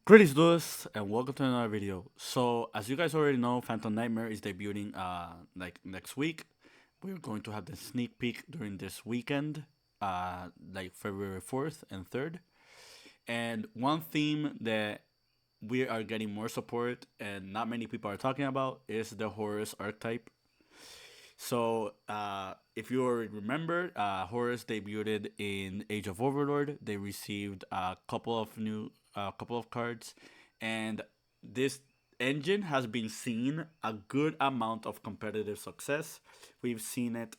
Greetings, Lewis, and welcome to another video. So, as you guys already know, Phantom Nightmare is debuting like next week. We're going to have the sneak peek during this weekend, like February 4th and 3rd. And one theme that we are getting more support and not many people are talking about is the Horus archetype. So, if you already remember, Horus debuted in Age of Overlord. They received a couple of cards, and this engine has been seeing a good amount of competitive success. We've seen it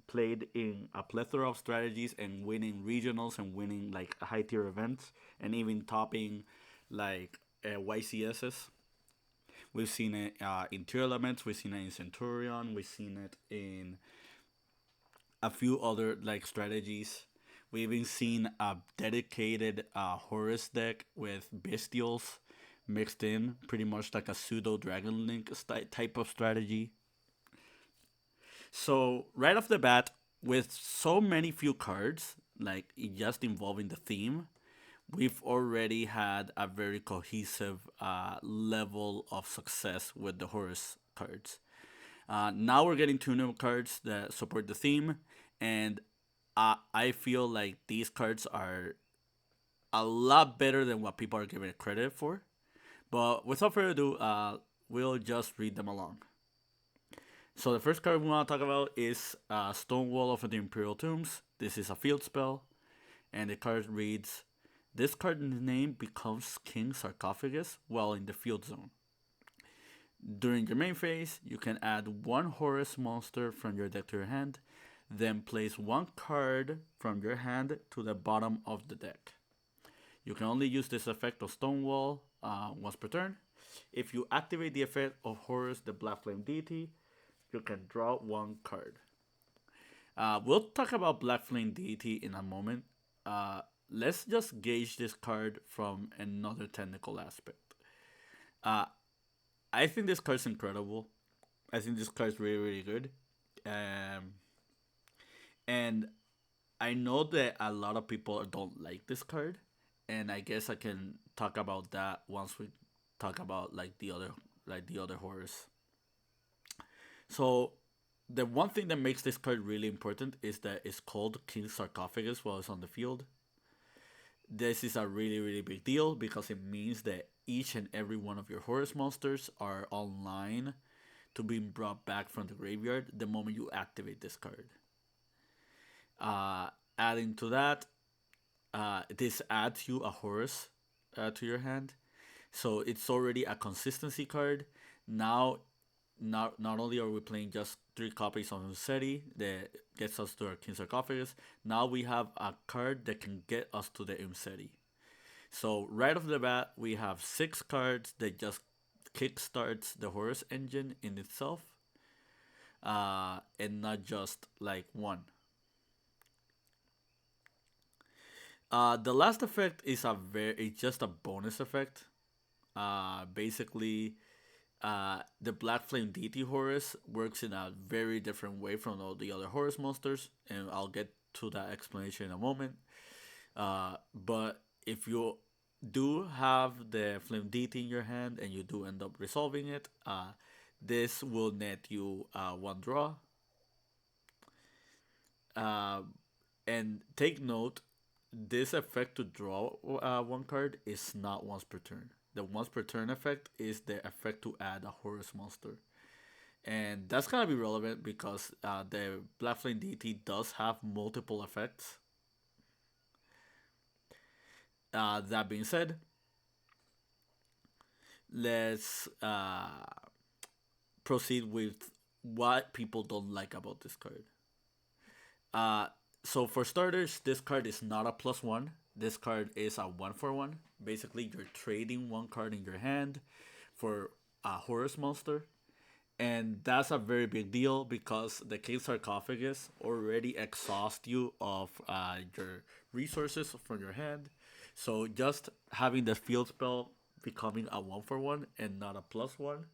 played in a plethora of strategies and winning regionals and winning like high tier events and even topping like YCSs. We've seen it in Tier Elements. We've seen it in Centurion. We've seen it in a few other like strategies. We've even seen a dedicated Horus deck with Bestials mixed in, pretty much like a pseudo Dragon Link type of strategy. So right off the bat, with so many few cards, like just involving the theme, we've already had a very cohesive level of success with the Horus cards. Now we're getting two new cards that support the theme, and I feel like these cards are a lot better than what people are giving it credit for. But without further ado, we'll just read them along. So the first card we want to talk about is Stonewall of the Imperial Tombs. This is a field spell, and the card reads, this card's name becomes King Sarcophagus while in the field zone. During your main phase, you can add one Horus monster from your deck to your hand, then place one card from your hand to the bottom of the deck. You can only use this effect of Stonewall once per turn. If you activate the effect of Horus the Black Flame Deity, you can draw one card. We'll talk about Black Flame Deity in a moment. Let's just gauge this card from another technical aspect. Uh, I think this card's incredible. I think this card's really, really good. Um, and I know that a lot of people don't like this card, and I guess I can talk about that once we talk about like the other horrors. So the one thing that makes this card really important is that it's called King Sarcophagus while it's on the field. This is a really, really big deal because it means that each and every one of your Horus monsters are online to be brought back from the graveyard the moment you activate this card. Adding to that, this adds you a Horus to your hand, so it's already a consistency card. Now, not only are we playing just three copies of Unseti that gets us to our King Sarcophagus, now we have a card that can get us to the Unseti. So right off the bat, we have six cards that just kickstarts the Horus engine in itself, and not just like one. The last effect is it's just a bonus effect. Basically, the Black Flame Deity Horus works in a very different way from all the other Horus monsters, and I'll get to that explanation in a moment. But if you do have the Flame Deity in your hand and you do end up resolving it, this will net you one draw. Uh, and take note, this effect to draw one card is not once per turn. The once per turn effect is the effect to add a Horus monster. And that's gonna be relevant because the Black Flame Deity does have multiple effects. That being said, let's proceed with what people don't like about this card. Uh, so for starters, this card is not a plus one. This card is a one for one. Basically, you're trading one card in your hand for a Horus monster, and that's a very big deal because the King Sarcophagus already exhaust you of your resources from your hand. So just having the field spell becoming a one for one and not a plus one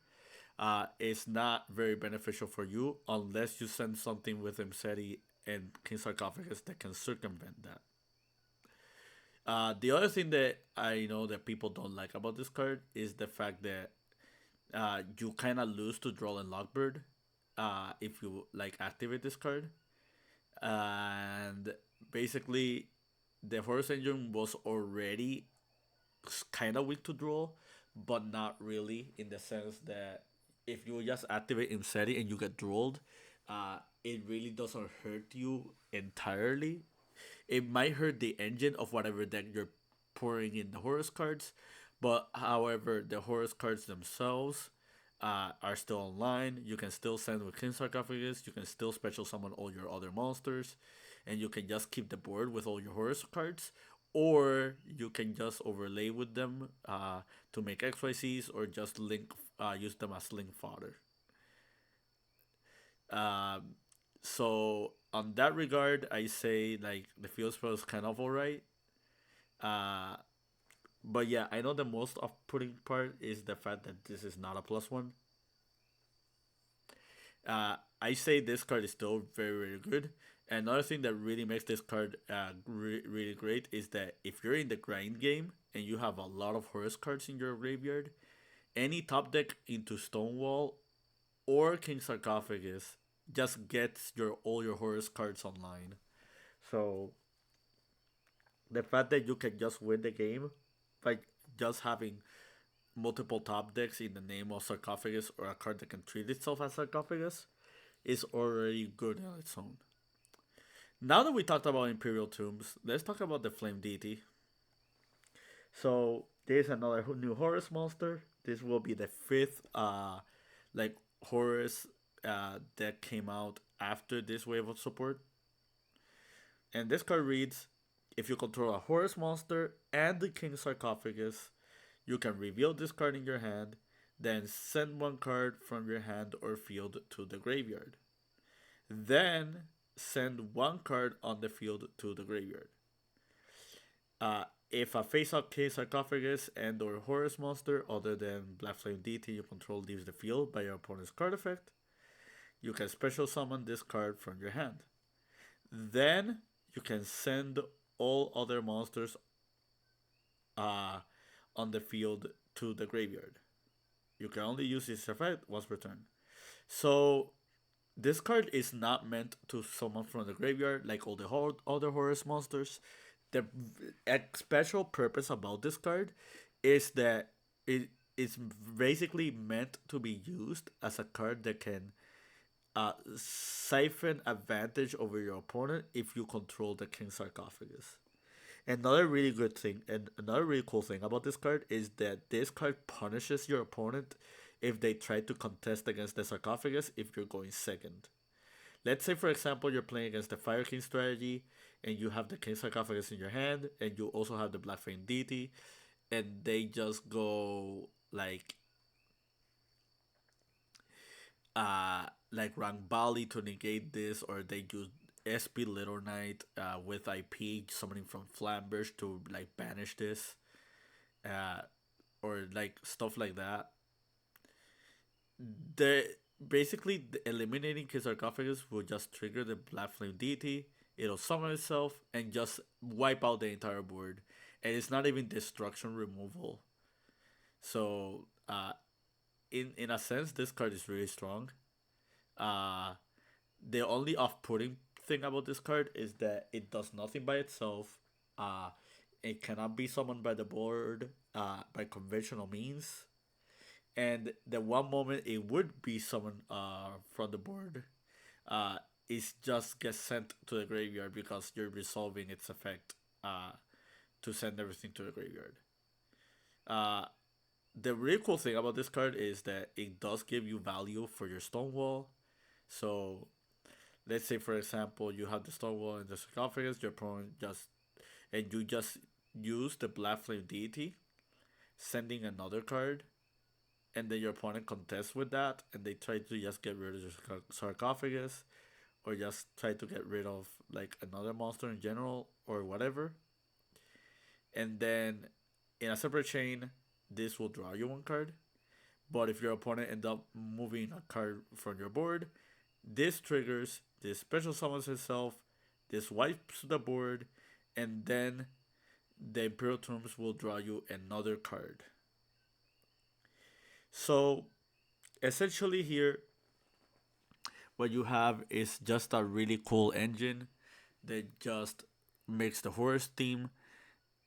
is not very beneficial for you unless you send something with Imseti and King Sarcophagus that can circumvent that. The other thing that I know that people don't like about this card is the fact that you kind of lose to Droll and Lockbird if you like activate this card. And basically, the Horus engine was already kind of weak to draw, but not really in the sense that if you just activate Imseti and you get drolled, it really doesn't hurt you entirely. It might hurt the engine of whatever deck you're pouring in the Horus cards, but however, the Horus cards themselves are still online. You can still send with King Sarcophagus. You can still special summon all your other monsters, and you can just keep the board with all your Horus cards, or you can just overlay with them to make XYZs, or just link use them as link fodder. Um, so on that regard, I say like the field spell is kind of alright. Uh, but yeah, I know the most off-putting part is the fact that this is not a +1. I say this card is still very, very good. Another thing that really makes this card really great is that if you're in the grind game and you have a lot of Horus cards in your graveyard, any top deck into Stonewall or King Sarcophagus just gets your all your Horus cards online. So the fact that you can just win the game by just having multiple top decks in the name of Sarcophagus or a card that can treat itself as Sarcophagus is already good on its own. Now that we talked about Imperial Tombs, let's talk about the Flame Deity. So there's another new Horus monster. This will be the fifth like Horus that came out after this wave of support. And this card reads, if you control a Horus monster and the King Sarcophagus, you can reveal this card in your hand, then send one card from your hand or field to the graveyard. Then send one card on the field to the graveyard. If a face-up King Sarcophagus and or Horus monster other than Black Flame Deity you control leaves the field by your opponent's card effect, you can special summon this card from your hand. Then you can send all other monsters on the field to the graveyard. You can only use this effect once per turn. So this card is not meant to summon from the graveyard like all the other Horus monsters. The special purpose about this card is that it is basically meant to be used as a card that can siphon advantage over your opponent if you control the King Sarcophagus. Another really good thing and another really cool thing about this card is that this card punishes your opponent if they try to contest against the Sarcophagus if you're going second. Let's say, for example, you're playing against the Fire King strategy and you have the King Sarcophagus in your hand and you also have the Black Flame Deity, and they just go like rank Bali to negate this, or they use SP Little Knight with IP summoning from Flamberge to like banish this, uh, or like stuff like that. The basically eliminating King Sarcophagus will just trigger the Black Flame Deity. It'll summon itself and just wipe out the entire board, and it's not even destruction removal. So, in a sense, this card is really strong. Uh, the only off-putting thing about this card is that it does nothing by itself. Uh, it cannot be summoned by the board by conventional means. And the one moment it would be summoned from the board is just gets sent to the graveyard because you're resolving its effect to send everything to the graveyard. Uh, the really cool thing about this card is that it does give you value for your Stonewall. So let's say, for example, you have the Stonewall and the Sarcophagus, your opponent just and you just use the Black Flame Deity, sending another card, and then your opponent contests with that, and they try to just get rid of the Sarcophagus, or just try to get rid of like another monster in general, or whatever. And then in a separate chain, this will draw you one card. But if your opponent ends up moving a card from your board, this triggers, this special summons itself, this wipes the board, and then the Imperial Tombs will draw you another card. So essentially here, what you have is just a really cool engine that just makes the Horus theme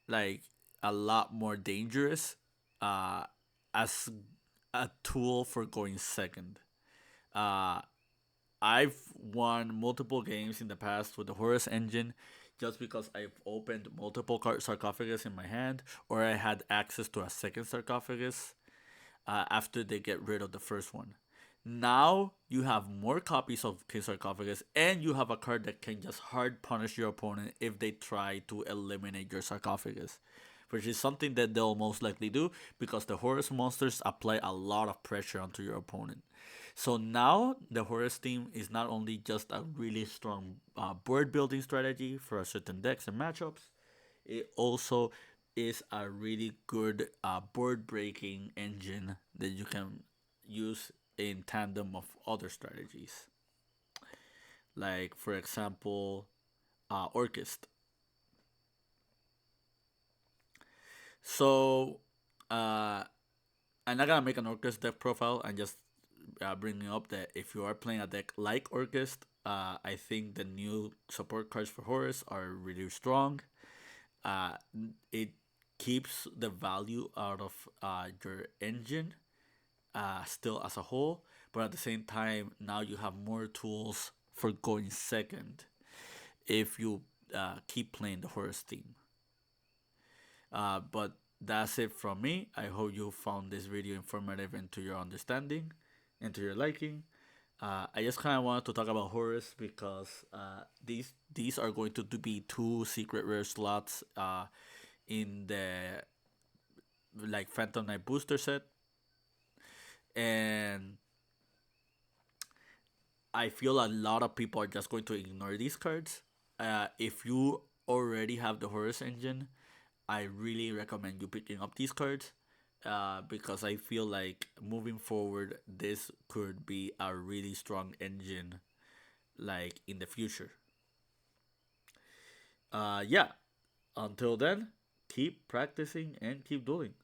like a lot more dangerous uh, as a tool for going second. Uh, I've won multiple games in the past with the Horus engine just because I've opened multiple sarcophagus in my hand or I had access to a second sarcophagus after they get rid of the first one. Now you have more copies of King Sarcophagus, and you have a card that can just hard punish your opponent if they try to eliminate your sarcophagus, which is something that they'll most likely do because the Horus monsters apply a lot of pressure onto your opponent. So now the Horus team is not only just a really strong board building strategy for certain decks and matchups, it also is a really good board breaking engine that you can use in tandem of other strategies. Like, for example, Orchest. So, uh, I'm not gonna make an Orchest deck profile and just bringing up that if you are playing a deck like Orchest, I think the new support cards for Horus are really strong. uh, it keeps the value out of your engine still as a whole, but at the same time, now you have more tools for going second if you keep playing the Horus theme. But that's it from me. I hope you found this video informative and to your understanding and to your liking. I just kind of wanted to talk about Horus because these are going to be two secret rare slots in the like Phantom Knight booster set, and I feel a lot of people are just going to ignore these cards. If you already have the Horus engine, I really recommend you picking up these cards because I feel like moving forward, this could be a really strong engine like in the future. Yeah. Until then, keep practicing and keep dueling.